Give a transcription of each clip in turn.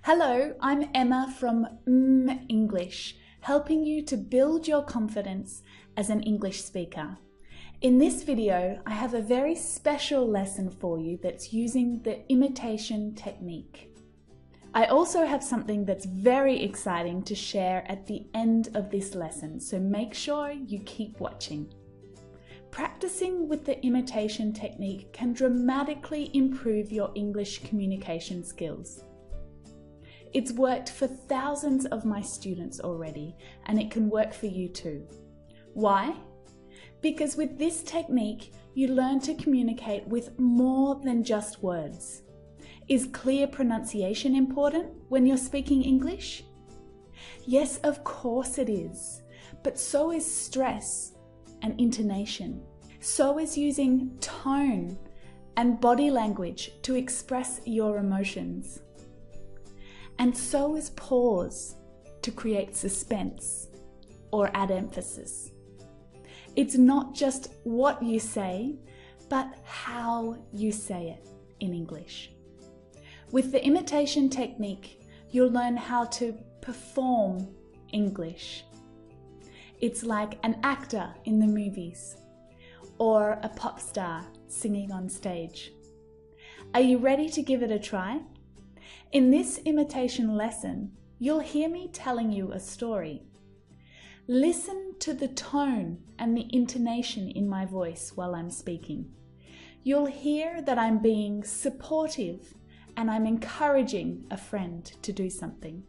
Hello, I'm Emma from English, helping you to build your confidence as an English speaker. In this video, I have a very special lesson for you that's using the imitation technique. I also have something that's very exciting to share at the end of this lesson, so make sure you keep watching. Practicing with the imitation technique can dramatically improve your English communication skills. It's worked for thousands of my students already, and it can work for you too. Why? Because with this technique, you learn to communicate with more than just words. Is clear pronunciation important when you're speaking English? Yes, of course it is, but so is stress and intonation. So is using tone and body language to express your emotions. And so is pause to create suspense or add emphasis. It's not just what you say, but how you say it in English. With the imitation technique, you'll learn how to perform English. It's like an actor in the movies or a pop star singing on stage. Are you ready to give it a try? In this imitation lesson, you'll hear me telling you a story. Listen to the tone and the intonation in my voice while I'm speaking. You'll hear that I'm being supportive and I'm encouraging a friend to do something.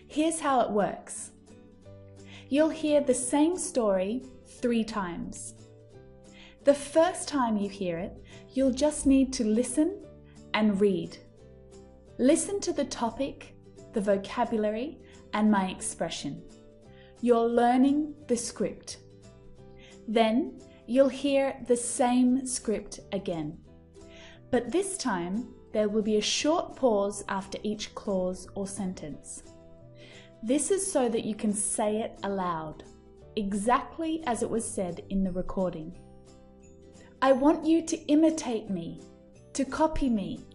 Here's how it works. You'll hear the same story 3 times. The first time you hear it, you'll just need to listen and read. Listen to the topic, the vocabulary, and my expression. You're learning the script. Then you'll hear the same script again. But this time, there will be a short pause after each clause or sentence. This is so that you can say it aloud, exactly as it was said in the recording. I want you to imitate me, to copy me,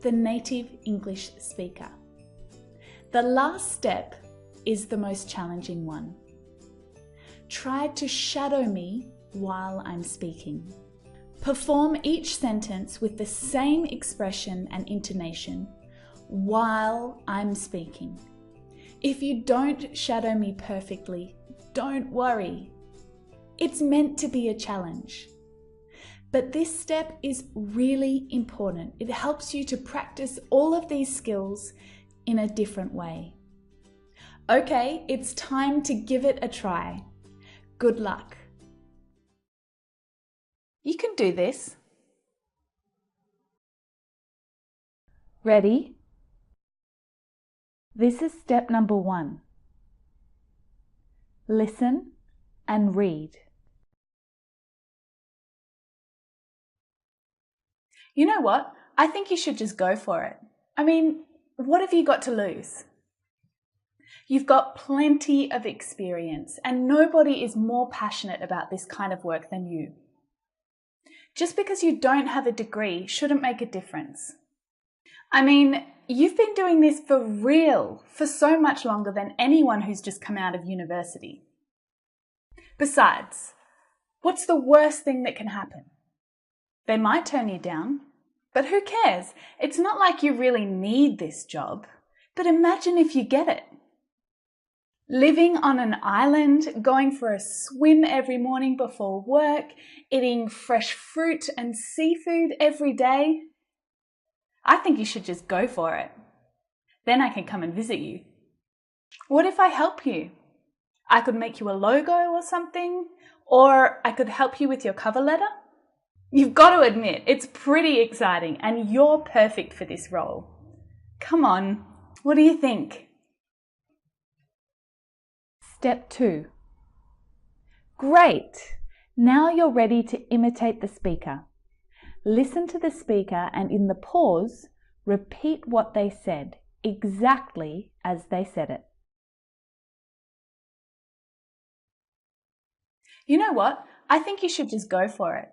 the native English speaker. The last step is the most challenging one. Try to shadow me while I'm speaking. Perform each sentence with the same expression and intonation while I'm speaking. If you don't shadow me perfectly, don't worry. It's meant to be a challenge. But this step is really important. It helps you to practice all of these skills in a different way. Okay, it's time to give it a try. Good luck. You can do this. Ready? This is step number 1. Listen and read. You know what? I think you should just go for it. I mean, what have you got to lose? You've got plenty of experience, and nobody is more passionate about this kind of work than you. Just because you don't have a degree shouldn't make a difference. I mean, you've been doing this for real for so much longer than anyone who's just come out of university. Besides, what's the worst thing that can happen? They might turn you down, but who cares? It's not like you really need this job, but imagine if you get it. Living on an island, going for a swim every morning before work, eating fresh fruit and seafood every day. I think you should just go for it. Then I can come and visit you. What if I help you? I could make you a logo or something, or I could help you with your cover letter. You've got to admit, it's pretty exciting and you're perfect for this role. Come on, what do you think? Step 2. Great! Now you're ready to imitate the speaker. Listen to the speaker and in the pause, repeat what they said, exactly as they said it. You know what? I think you should just go for it.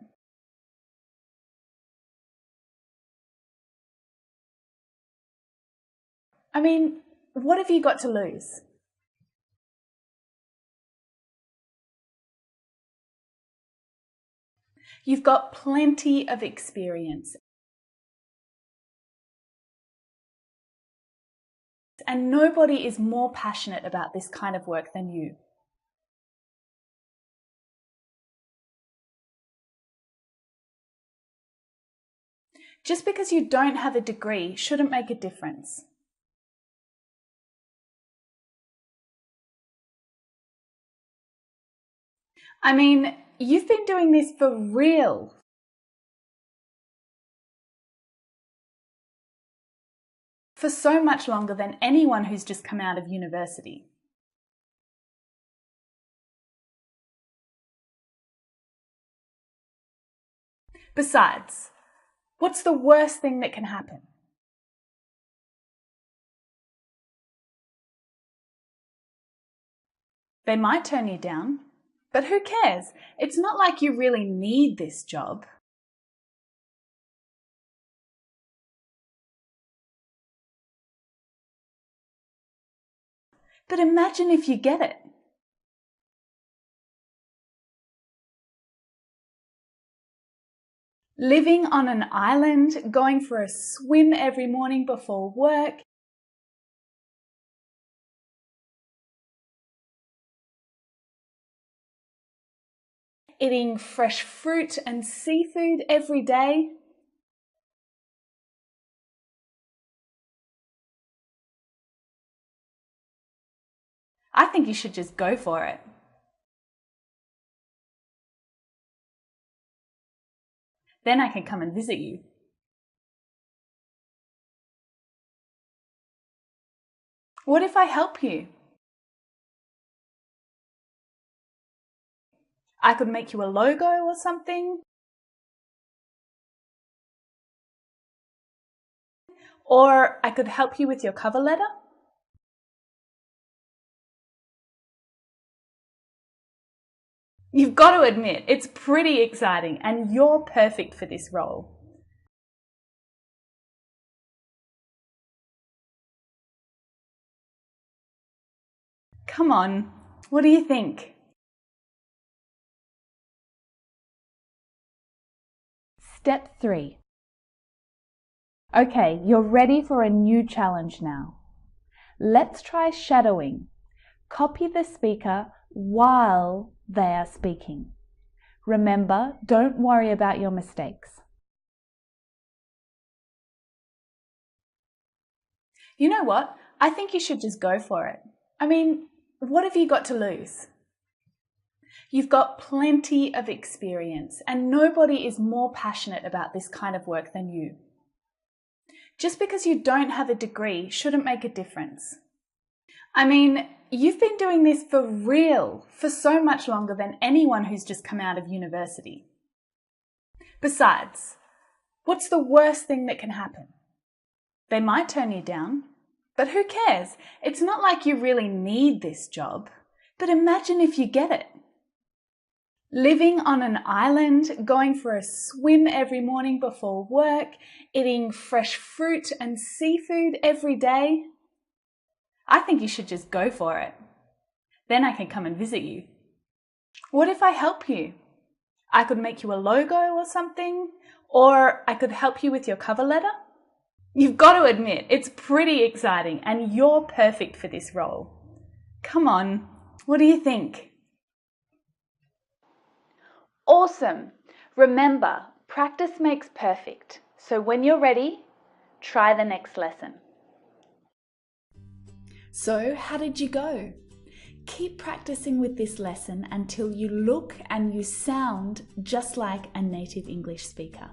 I mean, what have you got to lose? You've got plenty of experience. And nobody is more passionate about this kind of work than you. Just because you don't have a degree shouldn't make a difference. I mean, you've been doing this for real. For so much longer than anyone who's just come out of university. Besides, what's the worst thing that can happen? They might turn you down, but who cares? It's not like you really need this job. But imagine if you get it. Living on an island, going for a swim every morning before work, eating fresh fruit and seafood every day. I think you should just go for it. Then I can come and visit you. What if I help you? I could make you a logo or something. Or I could help you with your cover letter. You've got to admit, it's pretty exciting and you're perfect for this role. Come on, what do you think? Step 3. Okay, you're ready for a new challenge now. Let's try shadowing. Copy the speaker while they are speaking. Remember, don't worry about your mistakes. You know what? I think you should just go for it. I mean, what have you got to lose? You've got plenty of experience and nobody is more passionate about this kind of work than you. Just because you don't have a degree shouldn't make a difference. I mean, you've been doing this for real for so much longer than anyone who's just come out of university. Besides, what's the worst thing that can happen? They might turn you down, but who cares? It's not like you really need this job. But imagine if you get it. Living on an island, going for a swim every morning before work, eating fresh fruit and seafood every day. I think you should just go for it. Then I can come and visit you. What if I help you? I could make you a logo or something, or I could help you with your cover letter. You've got to admit, it's pretty exciting and you're perfect for this role. Come on, what do you think? Awesome! Remember, practice makes perfect. So when you're ready, try the next lesson. So, how did you go? Keep practicing with this lesson until you look and you sound just like a native English speaker.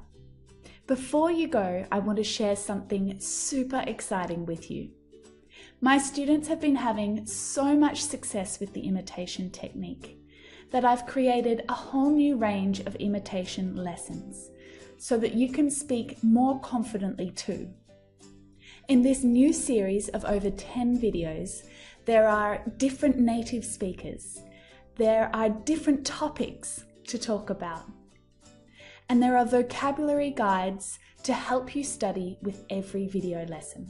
Before you go, I want to share something super exciting with you. My students have been having so much success with the imitation technique that I've created a whole new range of imitation lessons so that you can speak more confidently too. In this new series of over 10 videos, there are different native speakers, there are different topics to talk about, and there are vocabulary guides to help you study with every video lesson.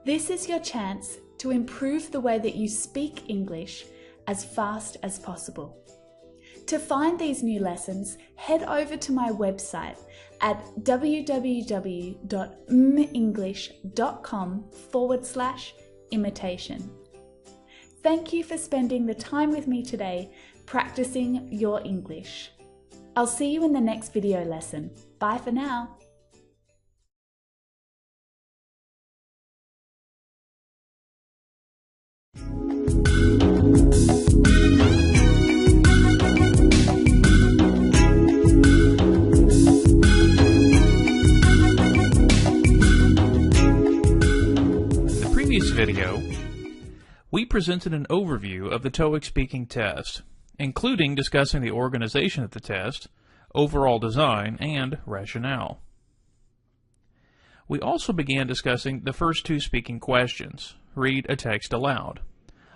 This is your chance to improve the way that you speak English as fast as possible. To find these new lessons, head over to my website at www.menglish.com/imitation. Thank you for spending the time with me today practicing your English. I'll see you in the next video lesson. Bye for now. Video, we presented an overview of the TOEIC speaking test, including discussing the organization of the test, overall design, and rationale. We also began discussing the first two speaking questions, read a text aloud,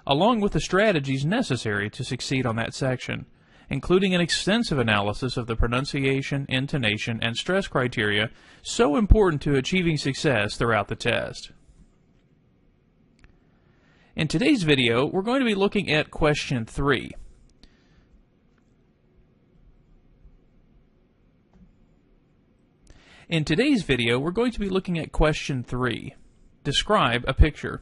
along with the strategies necessary to succeed on that section, including an extensive analysis of the pronunciation, intonation, and stress criteria so important to achieving success throughout the test. In today's video, we're going to be looking at question 3. In today's video, we're going to be looking at question 3. Describe a picture.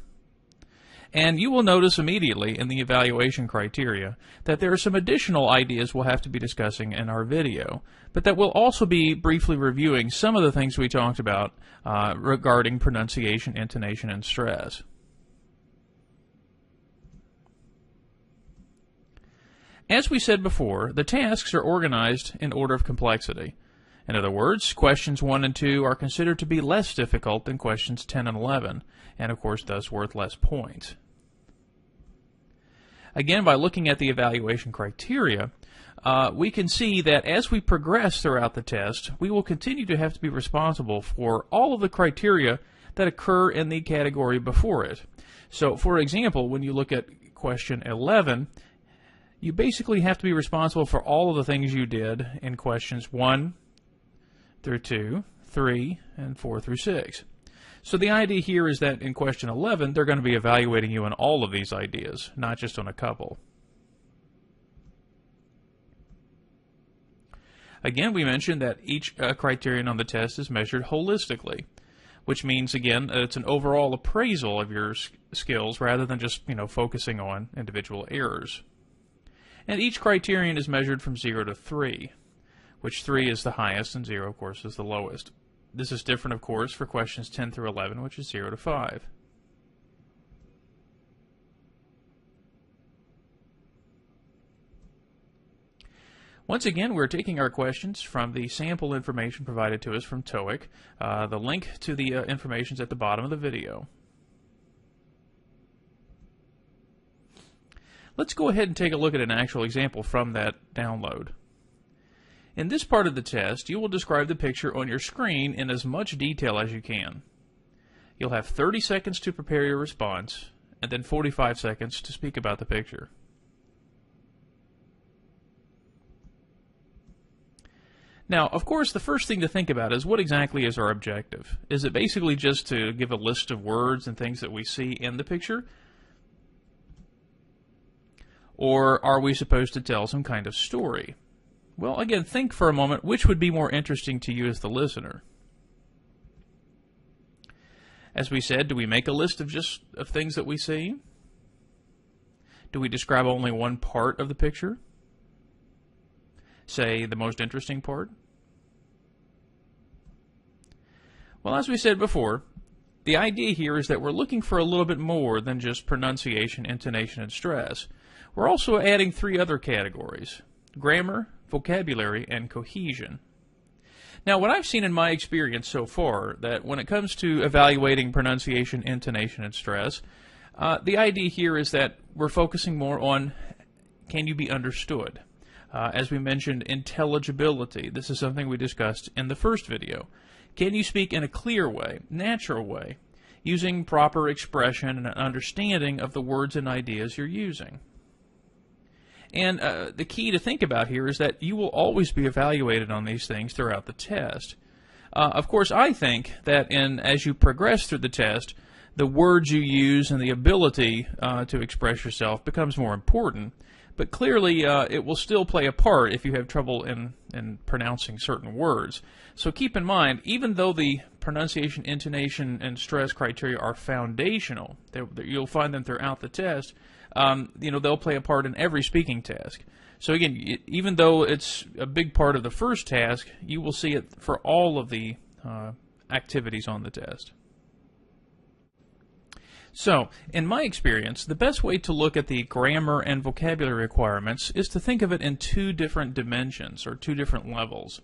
And you will notice immediately in the evaluation criteria that there are some additional ideas we'll have to be discussing in our video, but that we'll also be briefly reviewing some of the things we talked about regarding pronunciation, intonation, and stress. As we said before, the tasks are organized in order of complexity. In other words, questions 1 and 2 are considered to be less difficult than questions 10 and 11, and of course thus worth less points. Again, by looking at the evaluation criteria, we can see that as we progress throughout the test, we will continue to have to be responsible for all of the criteria that occur in the category before it. So, for example, when you look at question 11, you basically have to be responsible for all of the things you did in questions 1 through 2, 3, and 4 through 6. So the idea here is that in question 11, they're going to be evaluating you on all of these ideas, not just on a couple. Again, we mentioned that each criterion on the test is measured holistically, which means, again, it's an overall appraisal of your skills rather than just, focusing on individual errors. And each criterion is measured from 0 to 3, which 3 is the highest and 0, of course, is the lowest. This is different, of course, for questions 10 through 11, which is 0 to 5. Once again, we're taking our questions from the sample information provided to us from TOEIC. The link to the information is at the bottom of the video. Let's go ahead and take a look at an actual example from that download. In this part of the test, you will describe the picture on your screen in as much detail as you can. You'll have 30 seconds to prepare your response, and then 45 seconds to speak about the picture. Now, of course, the first thing to think about is what exactly is our objective? Is it basically just to give a list of words and things that we see in the picture? Or are we supposed to tell some kind of story? Well, again, think for a moment which would be more interesting to you as the listener. As we said, do we make a list of things that we see? Do we describe only one part of the picture? Say, the most interesting part? Well, as we said before, the idea here is that we're looking for a little bit more than just pronunciation, intonation, and stress. We're also adding 3 other categories: grammar, vocabulary, and cohesion. Now, what I've seen in my experience so far, that when it comes to evaluating pronunciation, intonation, and stress, the idea here is that we're focusing more on, can you be understood? As we mentioned, intelligibility. This is something we discussed in the first video. Can you speak in a clear way, natural way, using proper expression and an understanding of the words and ideas you're using? And the key to think about here is that you will always be evaluated on these things throughout the test. Of course, I think that as you progress through the test, the words you use and the ability to express yourself becomes more important. But clearly, it will still play a part if you have trouble in pronouncing certain words. So keep in mind, even though the pronunciation, intonation, and stress criteria are foundational, you'll find them throughout the test, they'll play a part in every speaking task. So again, even though it's a big part of the first task, you will see it for all of the activities on the test. So, in my experience, the best way to look at the grammar and vocabulary requirements is to think of it in two different dimensions, or two different levels.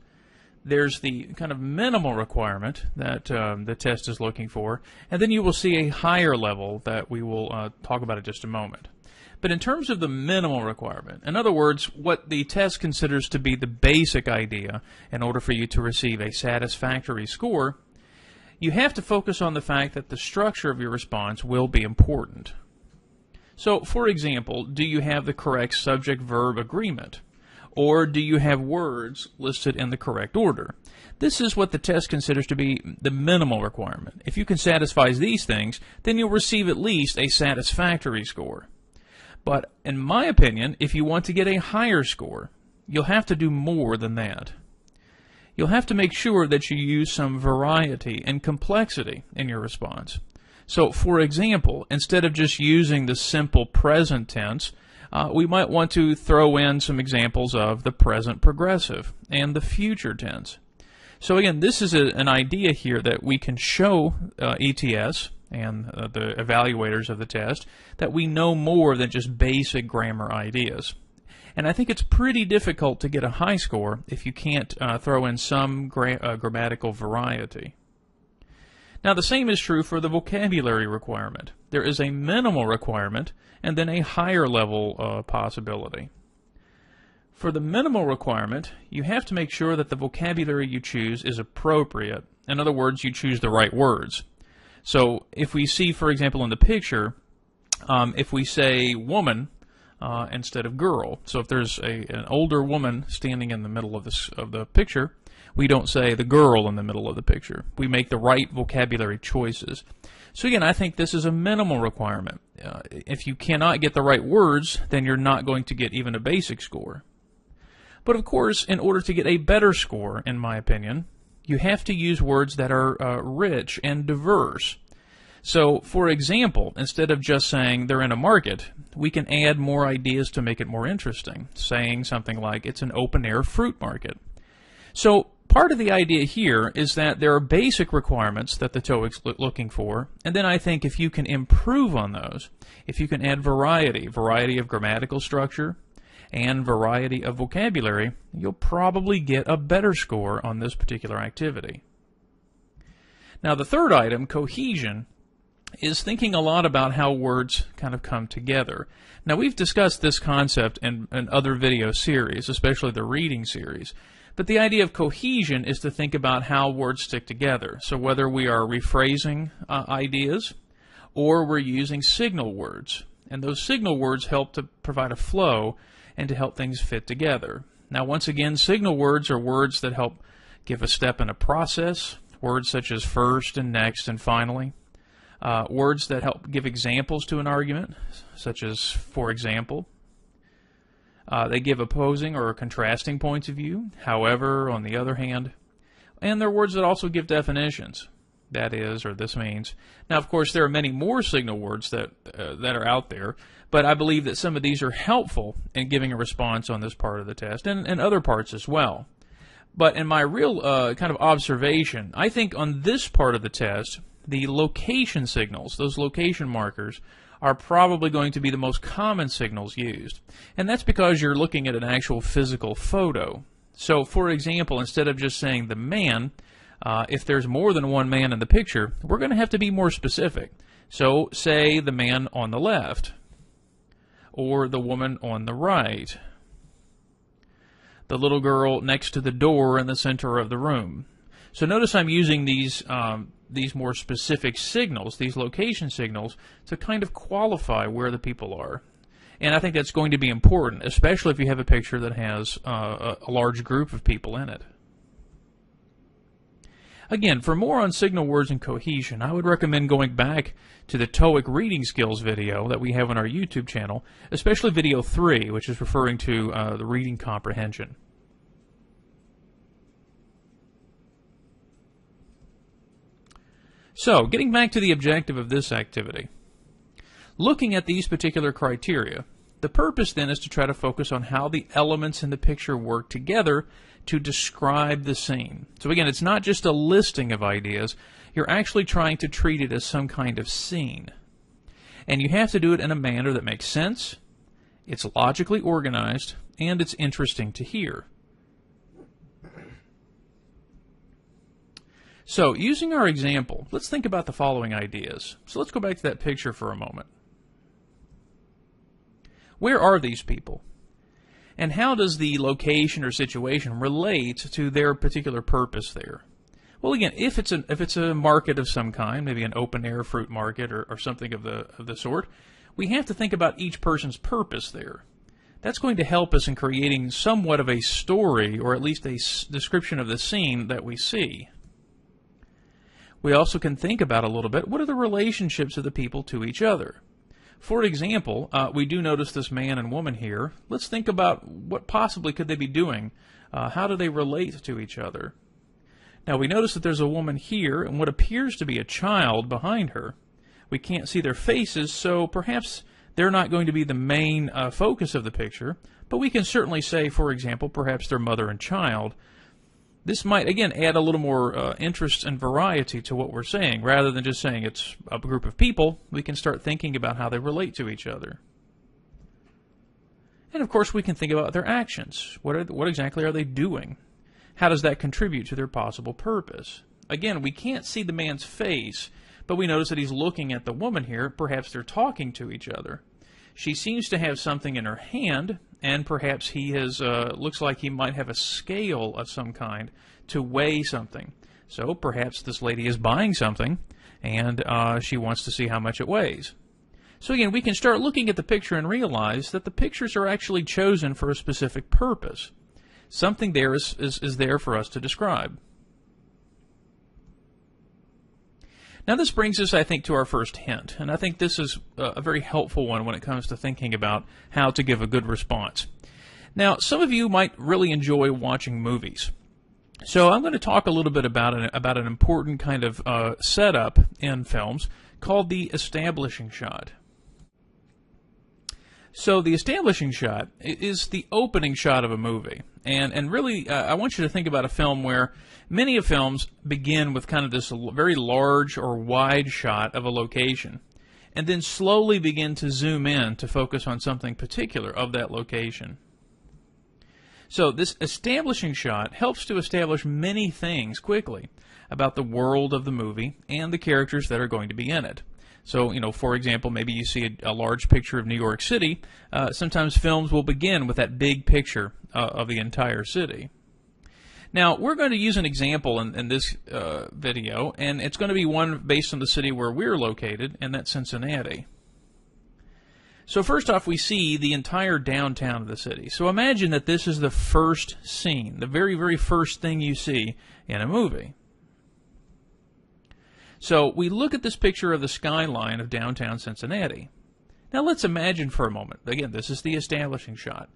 There's the kind of minimal requirement that the test is looking for, and then you will see a higher level that we will talk about in just a moment. But in terms of the minimal requirement, in other words, what the test considers to be the basic idea in order for you to receive a satisfactory score, you have to focus on the fact that the structure of your response will be important. So, for example, do you have the correct subject-verb agreement? Or do you have words listed in the correct order? This is what the test considers to be the minimal requirement. If you can satisfy these things, then you'll receive at least a satisfactory score. But in my opinion, if you want to get a higher score, you'll have to do more than that. You'll have to make sure that you use some variety and complexity in your response. So, for example, instead of just using the simple present tense, we might want to throw in some examples of the present progressive and the future tense. So again, this is an idea here that we can show ETS and the evaluators of the test that we know more than just basic grammar ideas. And I think it's pretty difficult to get a high score if you can't throw in some grammatical variety. Now, the same is true for the vocabulary requirement. There is a minimal requirement and then a higher level possibility. For the minimal requirement, you have to make sure that the vocabulary you choose is appropriate. In other words, you choose the right words. So if we see, for example, in the picture, if we say woman instead of girl, so if there's an older woman standing in the middle of the picture, we don't say the girl in the middle of the picture. We make the right vocabulary choices. So again, I think this is a minimal requirement. If you cannot get the right words, then you're not going to get even a basic score. But of course, in order to get a better score, in my opinion, you have to use words that are rich and diverse. So, for example, instead of just saying they're in a market, we can add more ideas to make it more interesting, saying something like it's an open-air fruit market. So, part of the idea here is that there are basic requirements that the TOEIC's looking for, and then I think if you can improve on those, if you can add variety of grammatical structure, and variety of vocabulary, you'll probably get a better score on this particular activity. Now, the third item, cohesion, is thinking a lot about how words kind of come together. Now, we've discussed this concept in other video series, especially the reading series. But the idea of cohesion is to think about how words stick together. So whether we are rephrasing ideas or we're using signal words. And those signal words help to provide a flow and to help things fit together. Now, once again, signal words are words that help give a step in a process, words such as first and next and finally. Words that help give examples to an argument, such as for example. They give opposing or contrasting points of view, however, on the other hand. And they're words that also give definitions, that is, or this means. Now, of course, there are many more signal words that are out there, but I believe that some of these are helpful in giving a response on this part of the test, and other parts as well. But in my real kind of observation, I think on this part of the test, the location signals, those location markers, are probably going to be the most common signals used. And that's because you're looking at an actual physical photo. So, for example, instead of just saying the man, if there's more than one man in the picture, we're going to have to be more specific. So, say the man on the left, or the woman on the right, the little girl next to the door in the center of the room. So notice I'm using these more specific signals, these location signals, to kind of qualify where the people are. And I think that's going to be important, especially if you have a picture that has a large group of people in it. Again, for more on signal words and cohesion, I would recommend going back to the TOEIC reading skills video that we have on our YouTube channel, especially video 3, which is referring to the reading comprehension. So, getting back to the objective of this activity. Looking at these particular criteria, the purpose then is to try to focus on how the elements in the picture work together to describe the scene. So again, it's not just a listing of ideas, you're actually trying to treat it as some kind of scene. And you have to do it in a manner that makes sense, it's logically organized, and it's interesting to hear. So, using our example, let's think about the following ideas. So let's go back to that picture for a moment. Where are these people? And how does the location or situation relate to their particular purpose there? Well, again, if it's a market of some kind, maybe an open-air fruit market or something of the sort, we have to think about each person's purpose there. That's going to help us in creating somewhat of a story, or at least a description of the scene that we see. We also can think about a little bit, what are the relationships of the people to each other? For example, we do notice this man and woman here. Let's think about what possibly could they be doing. How do they relate to each other? Now we notice that there's a woman here and what appears to be a child behind her. We can't see their faces, so perhaps they're not going to be the main focus of the picture, but we can certainly say, for example, perhaps they're mother and child. This might, again, add a little more interest and variety to what we're saying. Rather than just saying it's a group of people, we can start thinking about how they relate to each other. And of course, we can think about their actions. What exactly are they doing? How does that contribute to their possible purpose? Again, we can't see the man's face, but we notice that he's looking at the woman here. Perhaps they're talking to each other. She seems to have something in her hand, and perhaps he has, looks like he might have a scale of some kind to weigh something. So perhaps this lady is buying something, and she wants to see how much it weighs. So again, we can start looking at the picture and realize that the pictures are actually chosen for a specific purpose. Something there is there for us to describe. Now this brings us, I think, to our first hint, and I think this is a very helpful one when it comes to thinking about how to give a good response. Now, some of you might really enjoy watching movies. So I'm going to talk a little bit about an important kind of setup in films called the establishing shot. So the establishing shot is the opening shot of a movie. And really, I want you to think about a film where many of films begin with kind of this very large or wide shot of a location, and then slowly begin to zoom in to focus on something particular of that location. So this establishing shot helps to establish many things quickly about the world of the movie and the characters that are going to be in it. So, for example, maybe you see a large picture of New York City. Sometimes films will begin with that big picture of the entire city. Now, we're going to use an example in this video, and it's going to be one based on the city where we're located, and that's Cincinnati. So first off, we see the entire downtown of the city. So imagine that this is the first scene, the very, very first thing you see in a movie. So we look at this picture of the skyline of downtown Cincinnati. Now let's imagine for a moment. Again, this is the establishing shot.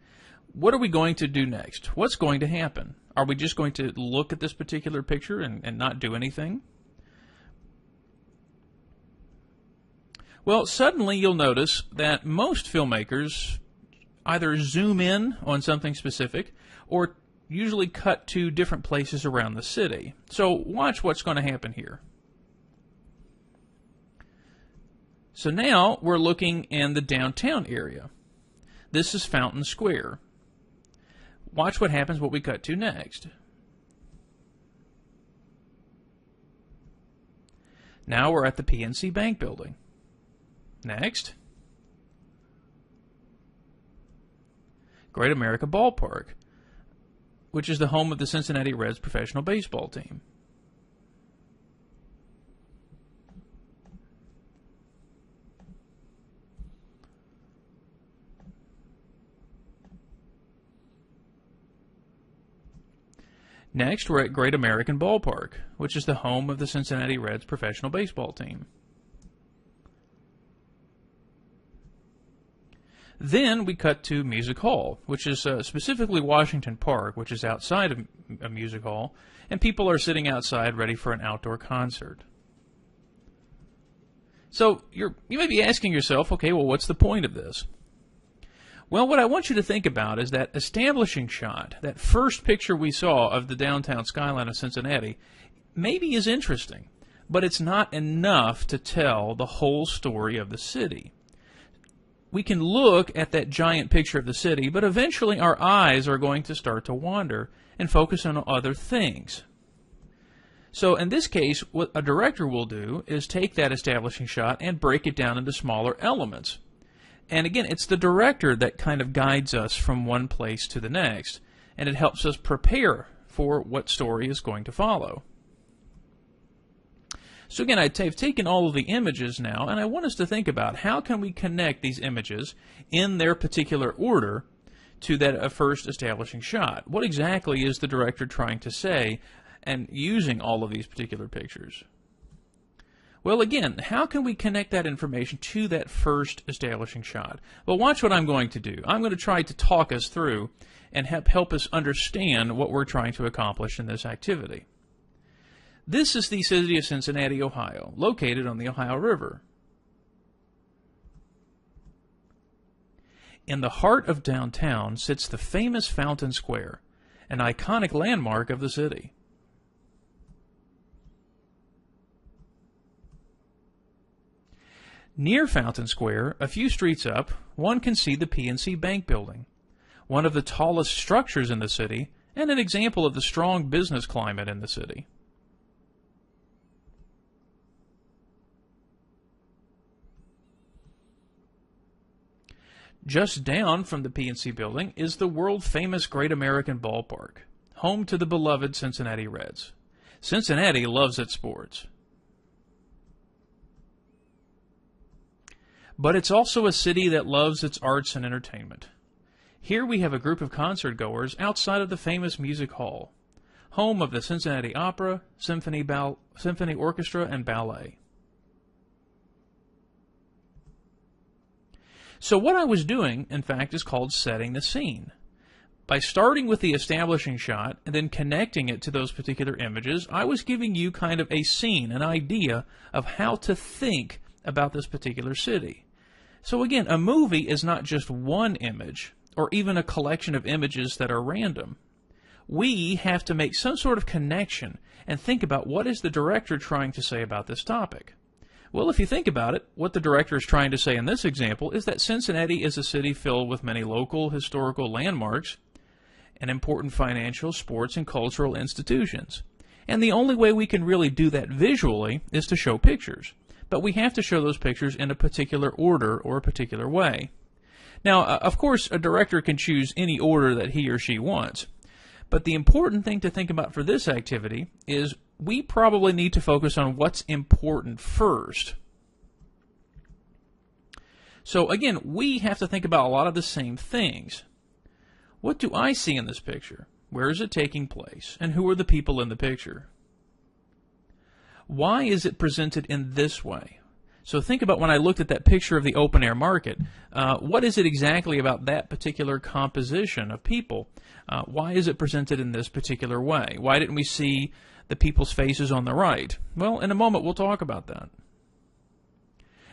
What are we going to do next? What's going to happen? Are we just going to look at this particular picture and not do anything? Well, suddenly you'll notice that most filmmakers either zoom in on something specific or usually cut to different places around the city. So watch what's going to happen here. So now we're looking in the downtown area. This is Fountain Square. Watch what happens, what we cut to next. Now we're at the PNC Bank building. Next. Great America Ballpark, which is the home of the Cincinnati Reds professional baseball team. Next, we're at Great American Ballpark, which is the home of the Cincinnati Reds professional baseball team. Then we cut to Music Hall, which is specifically Washington Park, which is outside of a music hall, and people are sitting outside ready for an outdoor concert. So you may be asking yourself, okay, well, what's the point of this? Well, what I want you to think about is that establishing shot, that first picture we saw of the downtown skyline of Cincinnati, maybe is interesting, but it's not enough to tell the whole story of the city. We can look at that giant picture of the city, but eventually our eyes are going to start to wander and focus on other things. So in this case, what a director will do is take that establishing shot and break it down into smaller elements. And again, it's the director that kind of guides us from one place to the next, and it helps us prepare for what story is going to follow. So again, I've taken all of the images now, and I want us to think about how can we connect these images in their particular order to that first establishing shot. What exactly is the director trying to say and using all of these particular pictures? Well, again, how can we connect that information to that first establishing shot? Well, watch what I'm going to do. I'm going to try to talk us through and help us understand what we're trying to accomplish in this activity. This is the city of Cincinnati, Ohio, located on the Ohio River. In the heart of downtown sits the famous Fountain Square, an iconic landmark of the city. Near Fountain Square, a few streets up, one can see the PNC Bank building, one of the tallest structures in the city and an example of the strong business climate in the city. Just down from the PNC building is the world-famous Great American Ballpark, home to the beloved Cincinnati Reds. Cincinnati loves its sports. But it's also a city that loves its arts and entertainment. Here we have a group of concert goers outside of the famous Music Hall, home of the Cincinnati Opera, Symphony Orchestra, and Ballet. So what I was doing, in fact, is called setting the scene. By starting with the establishing shot and then connecting it to those particular images, I was giving you kind of a scene, an idea of how to think about this particular city. So again, a movie is not just one image or even a collection of images that are random. We have to make some sort of connection and think about what is the director trying to say about this topic. Well, if you think about it, what the director is trying to say in this example is that Cincinnati is a city filled with many local historical landmarks and important financial, sports, and cultural institutions. And the only way we can really do that visually is to show pictures. But we have to show those pictures in a particular order or a particular way. Now, of course, a director can choose any order that he or she wants. But the important thing to think about for this activity is we probably need to focus on what's important first. So again, we have to think about a lot of the same things. What do I see in this picture? Where is it taking place? And who are the people in the picture? Why is it presented in this way? So think about when I looked at that picture of the open-air market. What is it exactly about that particular composition of people? Why is it presented in this particular way? Why didn't we see the people's faces on the right? Well, in a moment we'll talk about that.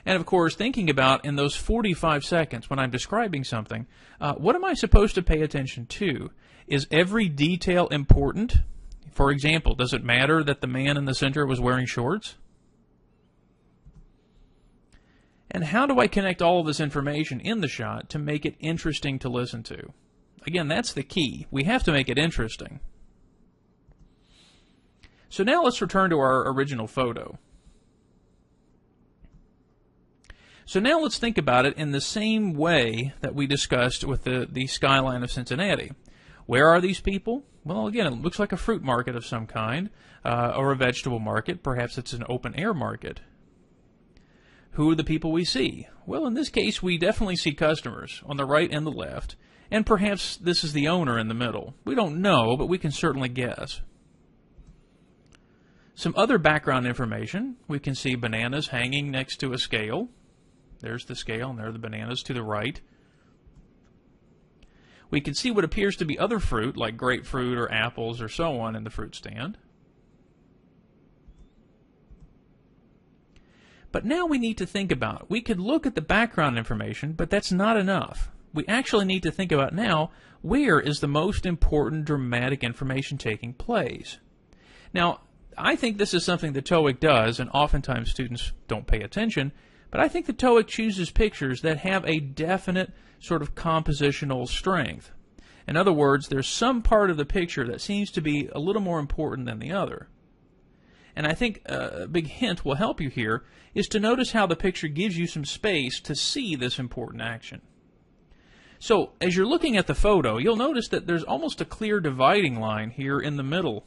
And of course, thinking about in those 45 seconds when I'm describing something, what am I supposed to pay attention to? Is every detail important? For example, does it matter that the man in the center was wearing shorts? And how do I connect all of this information in the shot to make it interesting to listen to? Again, that's the key. We have to make it interesting. So now let's return to our original photo. So now let's think about it in the same way that we discussed with the skyline of Cincinnati. Where are these people? Well, again, it looks like a fruit market of some kind, or a vegetable market. Perhaps it's an open-air market. Who are the people we see? Well, in this case, we definitely see customers on the right and the left, And perhaps this is the owner in the middle. We don't know, but we can certainly guess. Some other background information. We can see bananas hanging next to a scale. There's the scale, and there are the bananas to the right. We can see what appears to be other fruit, like grapefruit or apples or so on, in the fruit stand. But now we need to think about it. We could look at the background information, but that's not enough. We actually need to think about now, where is the most important dramatic information taking place? Now, I think this is something the TOEIC does, and oftentimes students don't pay attention, but I think the TOEIC chooses pictures that have a definite sort of compositional strength. In other words, there's some part of the picture that seems to be a little more important than the other. And I think a big hint will help you here is to notice how the picture gives you some space to see this important action. So, as you're looking at the photo, you'll notice that there's almost a clear dividing line here in the middle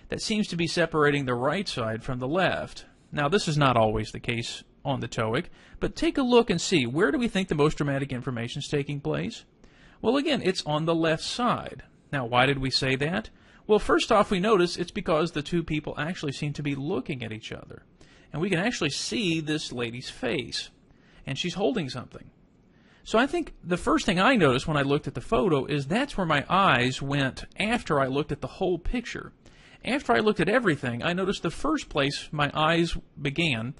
that seems to be separating the right side from the left. Now, this is not always the case on the TOEIC, but take a look and see, where do we think the most dramatic information is taking place? Well, again, it's on the left side. Now, why did we say that? Well, first off, we notice it's because the two people actually seem to be looking at each other. And we can actually see this lady's face. And she's holding something. So I think the first thing I noticed when I looked at the photo is that's where my eyes went after I looked at the whole picture. After I looked at everything, I noticed the first place my eyes began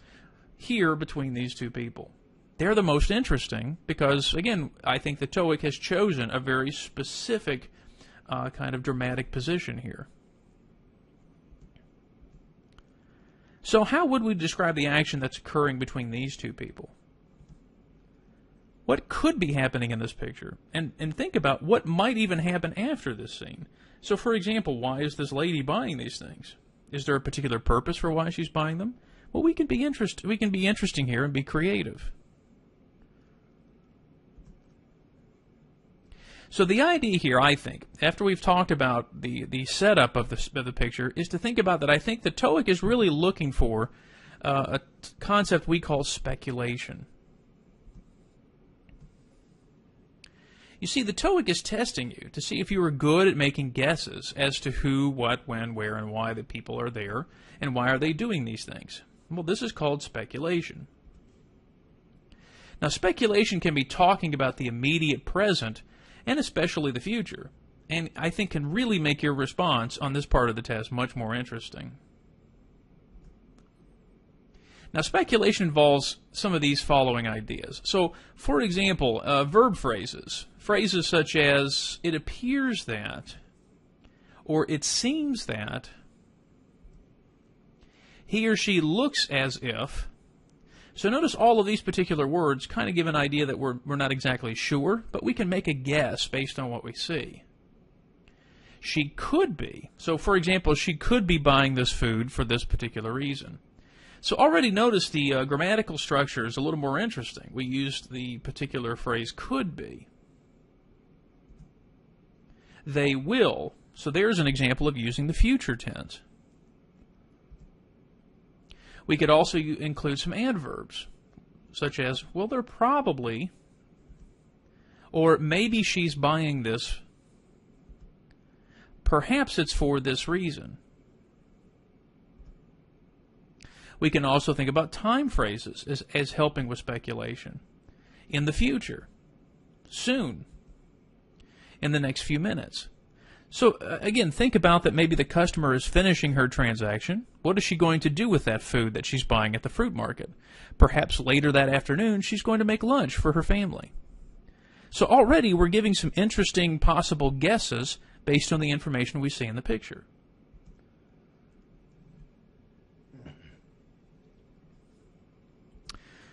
here between these two people. They're the most interesting because, again, I think the TOEIC has chosen a very specific kind of dramatic position here. So how would we describe the action that's occurring between these two people? What could be happening in this picture? And think about what might even happen after this scene. So, for example, why is this lady buying these things? Is there a particular purpose for why she's buying them? Well, we can be interesting here and be creative. So the idea here, I think, after we've talked about the setup of the picture, is to think about that I think the TOEIC is really looking for a concept we call speculation. You see, the TOEIC is testing you to see if you are good at making guesses as to who, what, when, where, and why the people are there, and why are they doing these things. Well, this is called speculation. Now, speculation can be talking about the immediate present, and especially the future, and I think can really make your response on this part of the test much more interesting. Now, speculation involves some of these following ideas. So, for example, verb phrases. Phrases such as, it appears that, or it seems that, he or she looks as if. So notice all of these particular words kind of give an idea that we're not exactly sure, but we can make a guess based on what we see. She could be. So, for example, she could be buying this food for this particular reason. So already notice the grammatical structure is a little more interesting. We used the particular phrase could be. They will. So there's an example of using the future tense. We could also include some adverbs, such as, well, they're probably, or maybe she's buying this, perhaps it's for this reason. We can also think about time phrases as helping with speculation. In the future, soon, in the next few minutes. So, again, think about that maybe the customer is finishing her transaction. What is she going to do with that food that she's buying at the fruit market? Perhaps later that afternoon, she's going to make lunch for her family. So already we're giving some interesting possible guesses based on the information we see in the picture.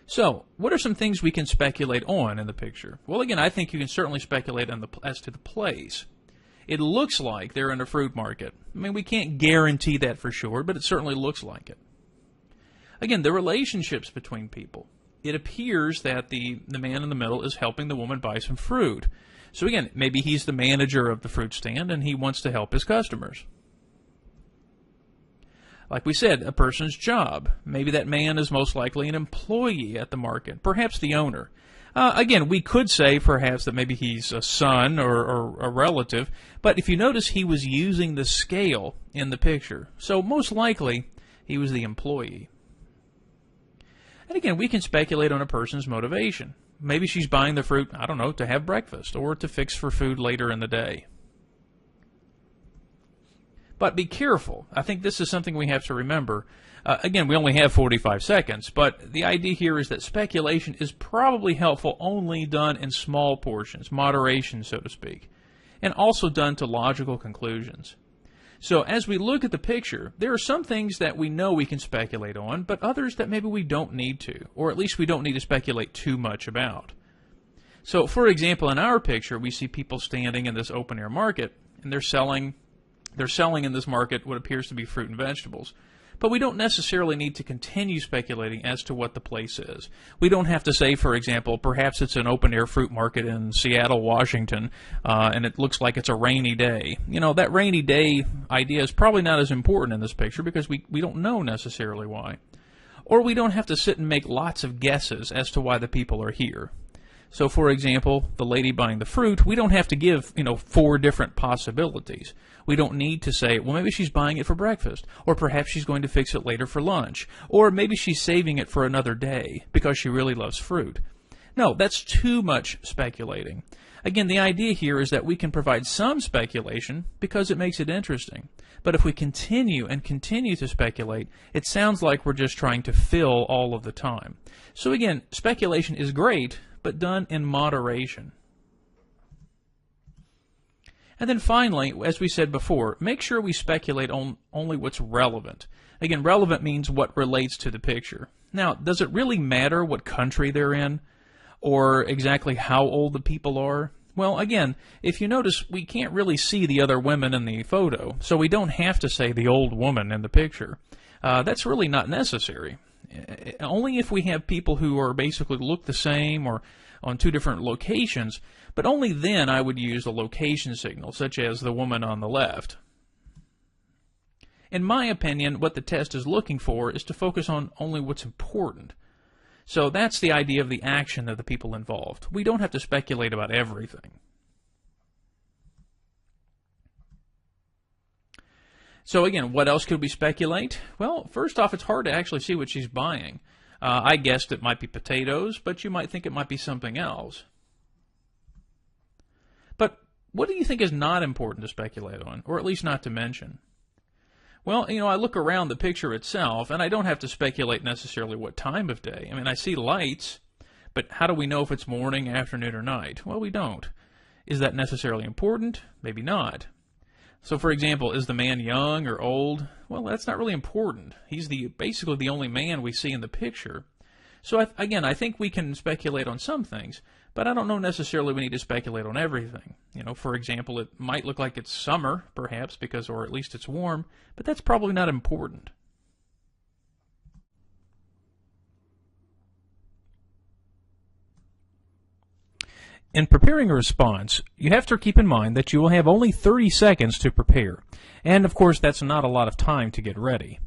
So, what are some things we can speculate on in the picture? Well, again, I think you can certainly speculate on as to the place. It looks like they're in a fruit market. I mean, we can't guarantee that for sure, but it certainly looks like it. Again, the relationships between people. It appears that the man in the middle is helping the woman buy some fruit. So again, maybe he's the manager of the fruit stand and he wants to help his customers. Like we said, a person's job. Maybe that man is most likely an employee at the market, perhaps the owner. Again, we could say perhaps that maybe he's a son or a relative, but if you notice, he was using the scale in the picture. So most likely, he was the employee. And again, we can speculate on a person's motivation. Maybe she's buying the fruit, I don't know, to have breakfast or to fix for food later in the day. But be careful. I think this is something we have to remember. Again, we only have 45 seconds, but the idea here is that speculation is probably helpful only done in small portions, moderation, so to speak, and also done to logical conclusions. So as we look at the picture, there are some things that we know we can speculate on, but others that maybe we don't need to, or at least we don't need to speculate too much about. So, for example, in our picture, we see people standing in this open-air market, and they're selling in this market what appears to be fruit and vegetables. But we don't necessarily need to continue speculating as to what the place is. We don't have to say, for example, perhaps it's an open-air fruit market in Seattle, Washington, and it looks like it's a rainy day. You know, that rainy day idea is probably not as important in this picture because we don't know necessarily why. Or we don't have to sit and make lots of guesses as to why the people are here. So, for example, the lady buying the fruit, we don't have to give, 4 different possibilities. We don't need to say, well, maybe she's buying it for breakfast, or perhaps she's going to fix it later for lunch, or maybe she's saving it for another day because she really loves fruit. No, that's too much speculating. Again, the idea here is that we can provide some speculation because it makes it interesting. But if we continue and continue to speculate, it sounds like we're just trying to fill all of the time. So again, speculation is great, but done in moderation. And then finally, as we said before, make sure we speculate on only what's relevant. Again, relevant means what relates to the picture. Now, does it really matter what country they're in or exactly how old the people are? Well, again, if you notice, we can't really see the other women in the photo, so we don't have to say the old woman in the picture. That's really not necessary. Only if we have people who are basically look the same or on 2 different locations, but only then I would use a location signal, such as the woman on the left. In my opinion, what the test is looking for is to focus on only what's important. So that's the idea of the action of the people involved. We don't have to speculate about everything. So again, what else could we speculate? Well, first off, it's hard to actually see what she's buying. I guessed it might be potatoes, but you might think it might be something else. But what do you think is not important to speculate on, or at least not to mention? Well, I look around the picture itself, and I don't have to speculate necessarily what time of day. I mean, I see lights, but how do we know if it's morning, afternoon, or night? Well, we don't. Is that necessarily important? Maybe not. So, for example, is the man young or old? Well, that's not really important. He's basically the only man we see in the picture. So, again, I think we can speculate on some things, but I don't know necessarily we need to speculate on everything. For example, it might look like it's summer, perhaps, or at least it's warm, but that's probably not important. In preparing a response, you have to keep in mind that you will have only 30 seconds to prepare, and of course that's not a lot of time to get ready.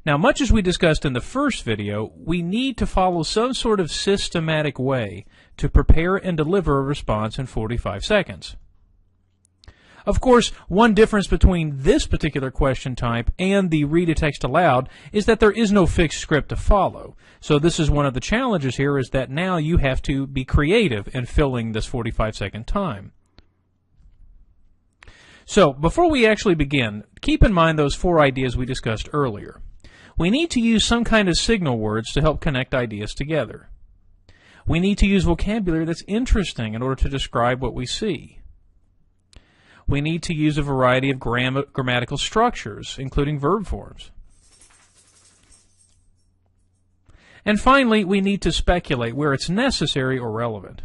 Now, much as we discussed in the first video, we need to follow some sort of systematic way to prepare and deliver a response in 45 seconds. Of course, one difference between this particular question type and the read a text aloud is that there is no fixed script to follow. So this is one of the challenges here, is that now you have to be creative in filling this 45-second time. So before we actually begin, keep in mind those 4 ideas we discussed earlier. We need to use some kind of signal words to help connect ideas together. We need to use vocabulary that's interesting in order to describe what we see. We need to use a variety of grammatical structures, including verb forms. And finally, we need to speculate where it's necessary or relevant.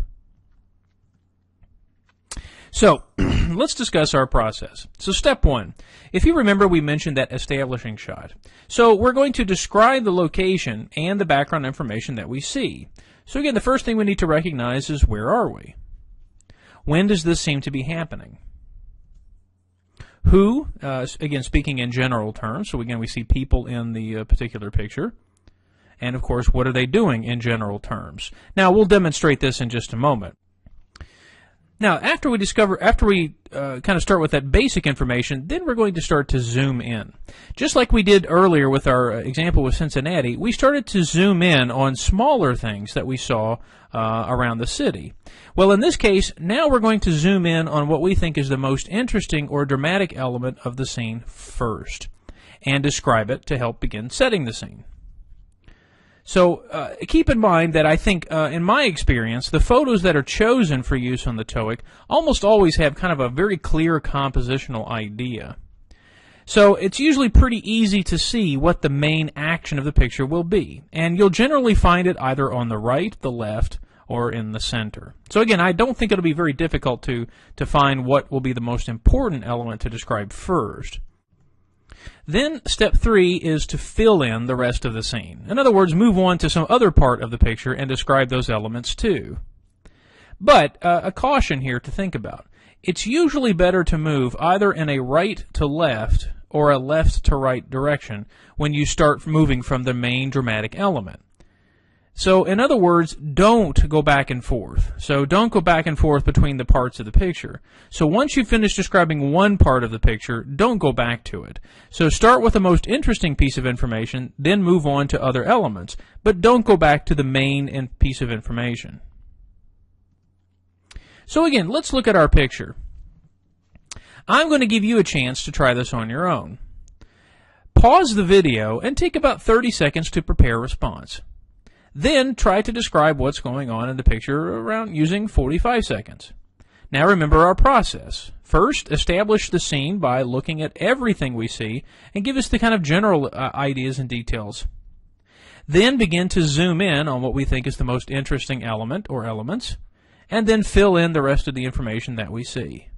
So, let's discuss our process. So, step 1. If you remember, we mentioned that establishing shot. So, we're going to describe the location and the background information that we see. So, again, the first thing we need to recognize is, where are we? When does this seem to be happening? Who, again, speaking in general terms, so again, we see people in the particular picture. And of course, what are they doing in general terms? Now, we'll demonstrate this in just a moment. Now, after we kind of start with that basic information, then we're going to start to zoom in. Just like we did earlier with our example with Cincinnati, we started to zoom in on smaller things that we saw around the city. Well, in this case, now we're going to zoom in on what we think is the most interesting or dramatic element of the scene first, and describe it to help begin setting the scene. So keep in mind that I think, in my experience, the photos that are chosen for use on the TOEIC almost always have kind of a very clear compositional idea. So it's usually pretty easy to see what the main action of the picture will be, and you'll generally find it either on the right, the left, or in the center. So again, I don't think it'll be very difficult to find what will be the most important element to describe first. Then step 3 is to fill in the rest of the scene. In other words, move on to some other part of the picture and describe those elements too. But a caution here to think about. It's usually better to move either in a right to left or a left to right direction when you start moving from the main dramatic element. So, in other words, don't go back and forth. So don't go back and forth between the parts of the picture. So once you finish describing one part of the picture, don't go back to it. So start with the most interesting piece of information, then move on to other elements, but don't go back to the main piece of information. So again, let's look at our picture. I'm going to give you a chance to try this on your own. Pause the video and take about 30 seconds to prepare a response. Then try to describe what's going on in the picture around using 45 seconds. Now remember our process. First, establish the scene by looking at everything we see and give us the kind of general ideas and details. Then begin to zoom in on what we think is the most interesting element or elements, and then fill in the rest of the information that we see.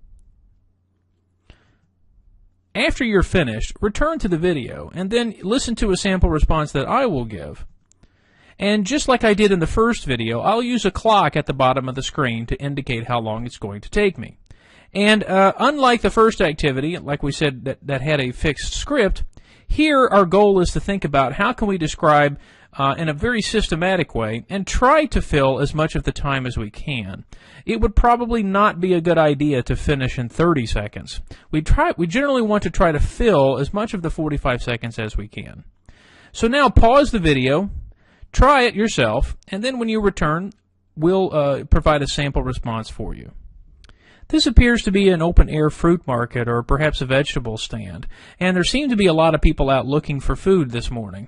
After you're finished, return to the video and then listen to a sample response that I will give. And just like I did in the first video, I'll use a clock at the bottom of the screen to indicate how long it's going to take me. And unlike the first activity, like we said, that had a fixed script, here our goal is to think about how can we describe in a very systematic way and try to fill as much of the time as we can. It would probably not be a good idea to finish in 30 seconds. We generally want to try to fill as much of the 45 seconds as we can. So now pause the video. Try it yourself, and then when you return, we'll provide a sample response for you. This appears to be an open-air fruit market or perhaps a vegetable stand, and there seem to be a lot of people out looking for food this morning.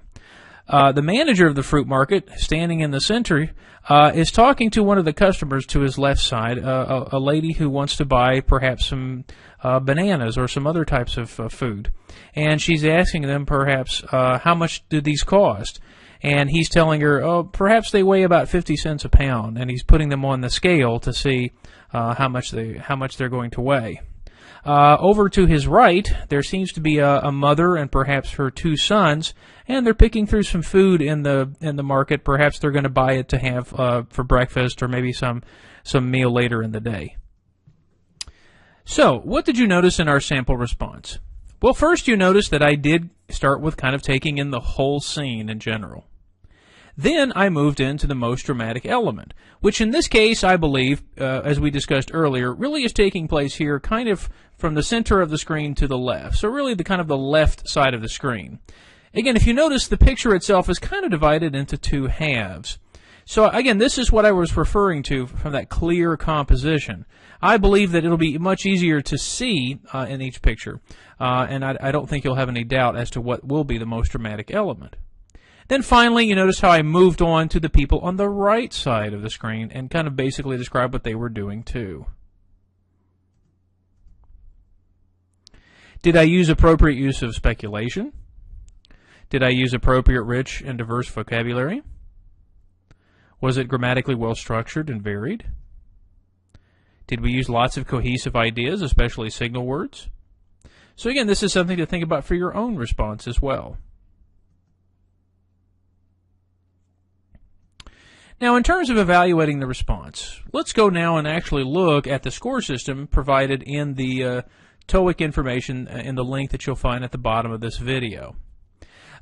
The manager of the fruit market, standing in the center, is talking to one of the customers to his left side, a lady who wants to buy perhaps some bananas or some other types of food. And she's asking them perhaps, how much do these cost? And he's telling her, oh, perhaps they weigh about 50 cents a pound, and he's putting them on the scale to see how much they're going to weigh. Over to his right, there seems to be a mother and perhaps her 2 sons, and they're picking through some food in the market. Perhaps they're going to buy it to have for breakfast or maybe some meal later in the day. So, what did you notice in our sample response? Well, first you notice that I did start with kind of taking in the whole scene in general. Then I moved into the most dramatic element, which in this case, I believe, as we discussed earlier, really is taking place here kind of from the center of the screen to the left. So really the kind of the left side of the screen. Again, if you notice, the picture itself is kind of divided into 2 halves. So again, this is what I was referring to from that clear composition. I believe that it'll be much easier to see in each picture, and I don't think you'll have any doubt as to what will be the most dramatic element. Then finally, you notice how I moved on to the people on the right side of the screen and kind of basically described what they were doing too. Did I use appropriate use of speculation? Did I use appropriate rich and diverse vocabulary? Was it grammatically well structured and varied? Did we use lots of cohesive ideas, especially signal words? So again, this is something to think about for your own response as well. Now, in terms of evaluating the response, let's go now and actually look at the score system provided in the TOEIC information in the link that you'll find at the bottom of this video.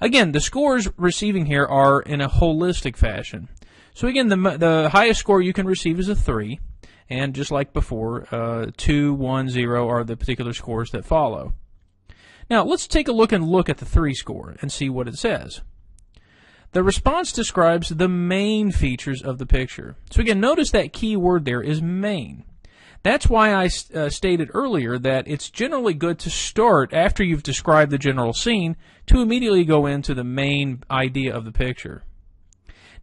Again, the scores receiving here are in a holistic fashion. So again, the highest score you can receive is a 3, and just like before, 2, 1, 0 are the particular scores that follow. Now, let's take a look at the 3 score and see what it says. The response describes the main features of the picture. So again, notice that key word there is main. That's why I stated earlier that it's generally good to start after you've described the general scene to immediately go into the main idea of the picture.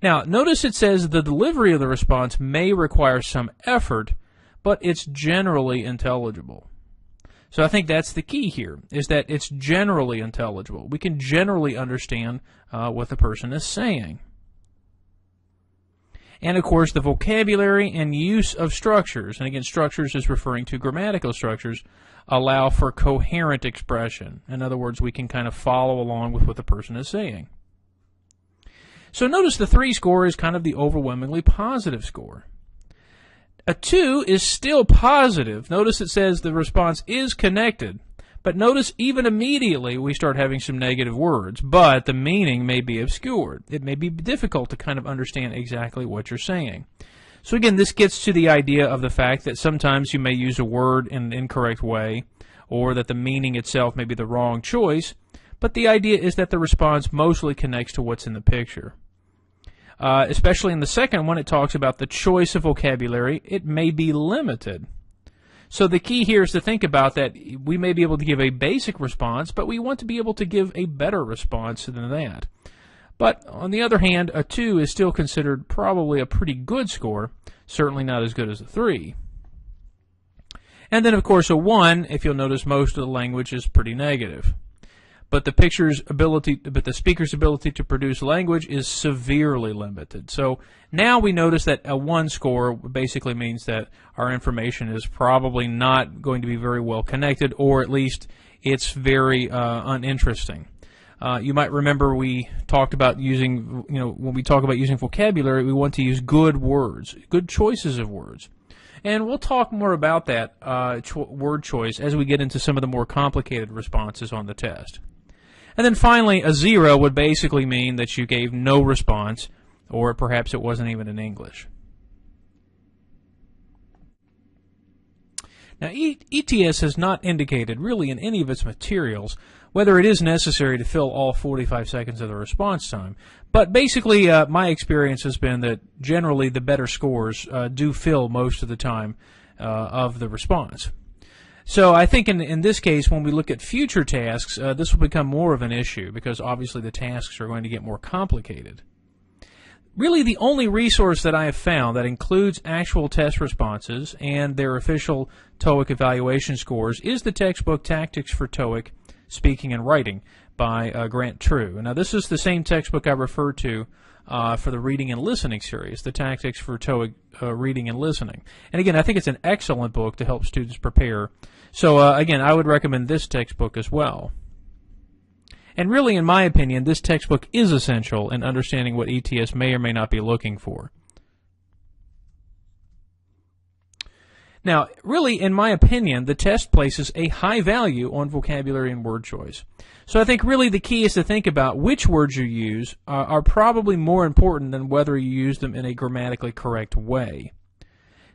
Now, notice it says the delivery of the response may require some effort, but it's generally intelligible. So I think that's the key here, is that it's generally intelligible. We can generally understand what the person is saying. And of course, the vocabulary and use of structures, and again, structures is referring to grammatical structures, allow for coherent expression. In other words, we can kind of follow along with what the person is saying. So notice the 3 score is kind of the overwhelmingly positive score. A 2 is still positive. Notice it says the response is connected. But notice even immediately we start having some negative words, but the meaning may be obscured. It may be difficult to kind of understand exactly what you're saying. So again, this gets to the idea of the fact that sometimes you may use a word in an incorrect way, or that the meaning itself may be the wrong choice, but the idea is that the response mostly connects to what's in the picture. Especially in the second one, it talks about the choice of vocabulary. It may be limited. So the key here is to think about that we may be able to give a basic response, but we want to be able to give a better response than that. But on the other hand, a 2 is still considered probably a pretty good score, certainly not as good as a 3. And then of course a 1, if you'll notice, most of the language is pretty negative. But the speaker's ability to produce language is severely limited. So now we notice that a 1 score basically means that our information is probably not going to be very well connected, or at least it's very uninteresting. You might remember we talked about using, when we talk about using vocabulary, we want to use good words, good choices of words. And we'll talk more about that word choice as we get into some of the more complicated responses on the test. And then finally, a 0 would basically mean that you gave no response, or perhaps it wasn't even in English. Now, ETS has not indicated really in any of its materials whether it is necessary to fill all 45 seconds of the response time. But basically, my experience has been that generally the better scores do fill most of the time of the response. So I think in this case, when we look at future tasks, this will become more of an issue because obviously the tasks are going to get more complicated. Really, the only resource that I have found that includes actual test responses and their official TOEIC evaluation scores is the textbook Tactics for TOEIC Speaking and Writing by Grant True. Now, this is the same textbook I referred to for the Reading and Listening series, the Tactics for TOEIC Reading and Listening. And again, I think it's an excellent book to help students prepare. So again, I would recommend this textbook as well. And really, in my opinion, this textbook is essential in understanding what ETS may or may not be looking for. Now, really, in my opinion, the test places a high value on vocabulary and word choice. So I think really the key is to think about which words you use are probably more important than whether you use them in a grammatically correct way.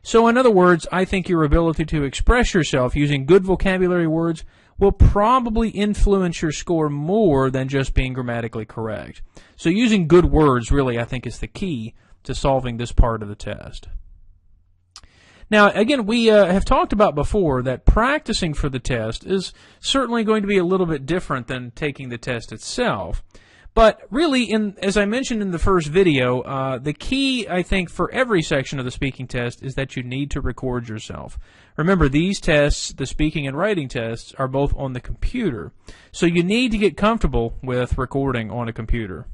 So in other words, I think your ability to express yourself using good vocabulary words will probably influence your score more than just being grammatically correct. So using good words really, I think, is the key to solving this part of the test. Now, again, we have talked about before that practicing for the test is certainly going to be a little bit different than taking the test itself. But really, as I mentioned in the first video, the key, I think, for every section of the speaking test is that you need to record yourself. Remember, these tests, the speaking and writing tests, are both on the computer. So you need to get comfortable with recording on a computer.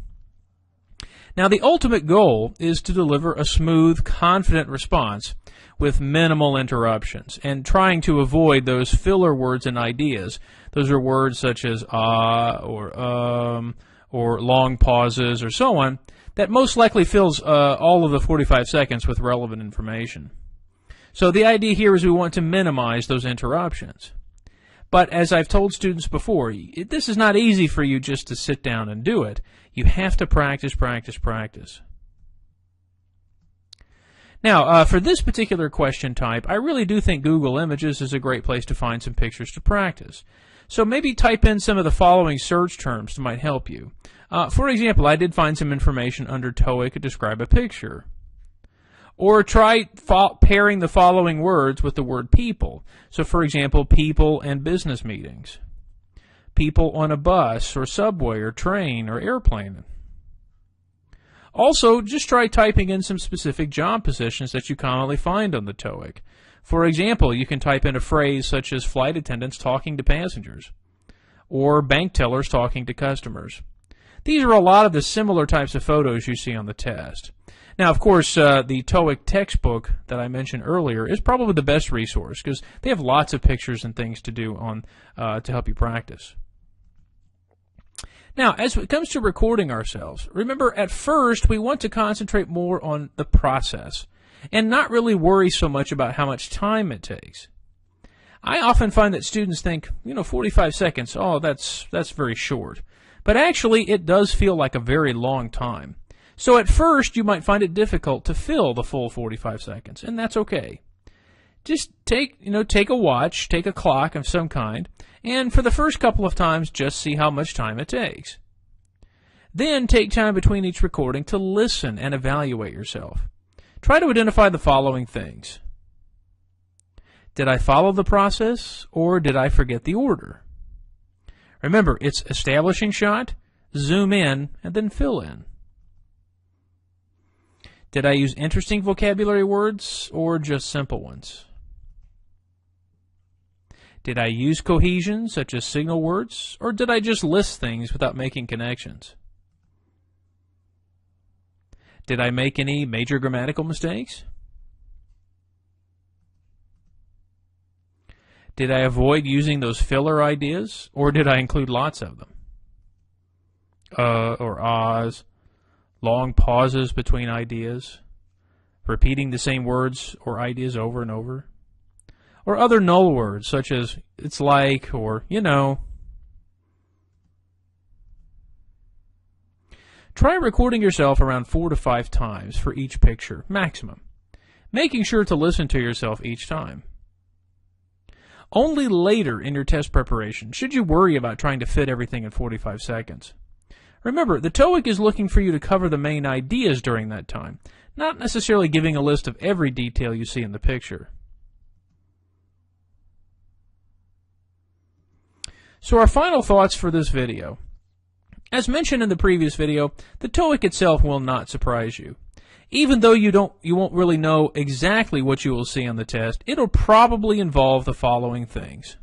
Now, the ultimate goal is to deliver a smooth, confident response with minimal interruptions and trying to avoid those filler words and ideas. Those are words such as or long pauses or so on that most likely fills all of the 45 seconds with relevant information. So the idea here is we want to minimize those interruptions. But as I've told students before, this is not easy for you just to sit down and do it. You have to practice, practice, practice. Now, for this particular question type, I really do think Google Images is a great place to find some pictures to practice. So maybe type in some of the following search terms that might help you. For example, I did find some information under TOEIC to describe a picture. Or try pairing the following words with the word people. So for example, people and business meetings. People on a bus or subway or train or airplane. Also, just try typing in some specific job positions that you commonly find on the TOEIC. For example, you can type in a phrase such as flight attendants talking to passengers, or bank tellers talking to customers. These are a lot of the similar types of photos you see on the test. Now, of course, the TOEIC textbook that I mentioned earlier is probably the best resource because they have lots of pictures and things to do on to help you practice. Now, as it comes to recording ourselves, remember at first we want to concentrate more on the process and not really worry so much about how much time it takes. I often find that students think, 45 seconds, oh, that's very short. But actually, it does feel like a very long time. So at first, you might find it difficult to fill the full 45 seconds, and that's okay. Just take a watch, take a clock of some kind, and for the first couple of times, just see how much time it takes. Then take time between each recording to listen and evaluate yourself. Try to identify the following things. Did I follow the process, or did I forget the order? Remember, it's establishing shot, zoom in, and then fill in. Did I use interesting vocabulary words, or just simple ones? Did I use cohesion, such as signal words, or did I just list things without making connections? Did I make any major grammatical mistakes? Did I avoid using those filler ideas, or did I include lots of them? Or ahs, long pauses between ideas, repeating the same words or ideas over and over, or other null words such as it's like or Try recording yourself around 4 to 5 times for each picture, maximum, making sure to listen to yourself each time. Only later in your test preparation should you worry about trying to fit everything in 45 seconds. Remember, the TOEIC is looking for you to cover the main ideas during that time, not necessarily giving a list of every detail you see in the picture. So our final thoughts for this video. As mentioned in the previous video, the TOEIC itself will not surprise you. Even though you won't really know exactly what you will see on the test, it'll probably involve the following things.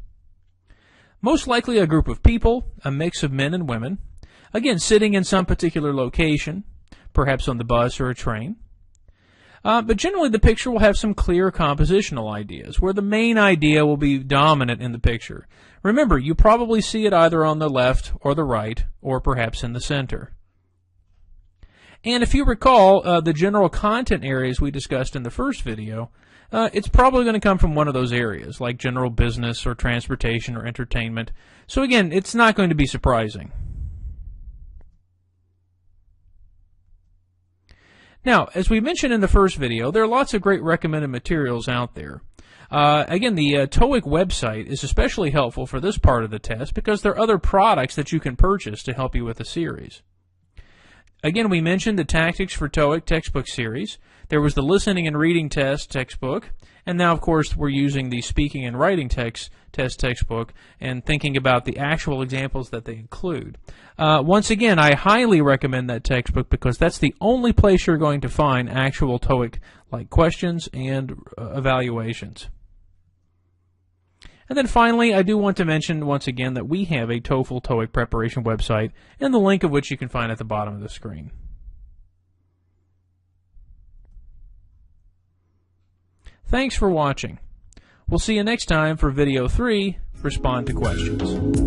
Most likely a group of people, a mix of men and women, again sitting in some particular location, perhaps on the bus or a train. But generally the picture will have some clear compositional ideas, where the main idea will be dominant in the picture. Remember, you probably see it either on the left or the right, or perhaps in the center. And if you recall, the general content areas we discussed in the first video, it's probably going to come from one of those areas, like general business or transportation or entertainment. So again, it's not going to be surprising. Now, as we mentioned in the first video, there are lots of great recommended materials out there. Again, the TOEIC website is especially helpful for this part of the test because there are other products that you can purchase to help you with the series. Again, we mentioned the Tactics for TOEIC textbook series. There was the Listening and Reading Test textbook, and now, of course, we're using the Speaking and Writing test textbook and thinking about the actual examples that they include. Once again, I highly recommend that textbook because that's the only place you're going to find actual TOEIC-like questions and evaluations. And then finally, I do want to mention once again that we have a TOEFL TOEIC preparation website, and the link of which you can find at the bottom of the screen. Thanks for watching. We'll see you next time for video 3, Respond to Questions.